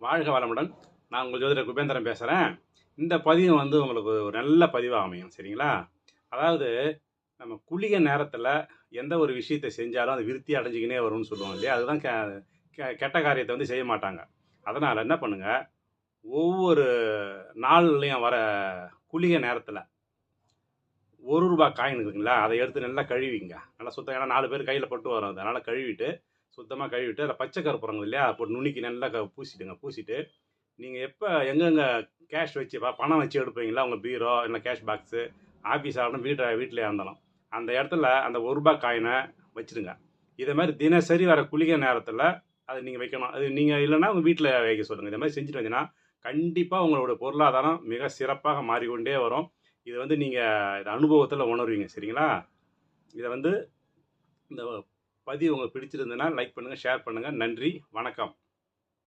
வாழ்க வளமுடன். நான் உங்கள் ஜோதிடர் குபேந்திரன் பேசுகிறேன். இந்த பதிவு வந்து உங்களுக்கு ஒரு நல்ல பதிவாக அமையும். சரிங்களா? அதாவது நம்ம குளிகை நேரத்தில் எந்த ஒரு விஷயத்தை செஞ்சாலும் அது விருத்தி அடைஞ்சிக்கினே வரும்னு சொல்லுவோம் இல்லையா? அதுதான் கெட்ட காரியத்தை வந்து செய்ய மாட்டாங்க. அதனால் என்ன பண்ணுங்க, ஒவ்வொரு நாள்லையும் வர குளிகை நேரத்தில் ரூ. 1 காயின் இருக்குங்களா, அதை எடுத்து நல்லா கழுவிங்க. நல்லா சுத்தம். ஏன்னா 4 பேர் கையில் பட்டு வரும். அதனால் கழுவிட்டு, சுத்தமாக கழுவிட்டு, அதில் பச்சை கருப்புறங்க இல்லையா, போட்டு நுணுக்கி நல்லா பூசிடுங்க. பூசிட்டு நீங்கள் எப்போ எங்கெங்கே கேஷ் வச்சு பணம் வச்சு எடுப்பீங்களா, உங்கள் பீரோ இல்லை கேஷ் பாக்ஸு, ஆஃபீஸ் ஆகணும், வீட்டில் இருந்தாலும் அந்த இடத்துல அந்த ரூ. 1 காயினை வச்சுருங்க. இதை மாதிரி தினசரி வர குளிகை நேரத்தில் அதை நீங்கள் வைக்கணும். அது நீங்கள் இல்லைன்னா உங்கள் வீட்டில் வைக்க சொல்லுங்கள். இதை மாதிரி செஞ்சுட்டு வந்தீங்கன்னா கண்டிப்பாக உங்களோட பொருளாதாரம் மிக சிறப்பாக மாறிக்கொண்டே வரும். இது வந்து நீங்கள் இதை அனுபவத்தில் உணர்வீங்க. சரிங்களா? இதை வந்து இந்த பதிவு உங்களுக்கு பிடிச்சிருந்ததுன்னா லைக் பண்ணுங்கள், ஷேர் பண்ணுங்கள். நன்றி, வணக்கம்.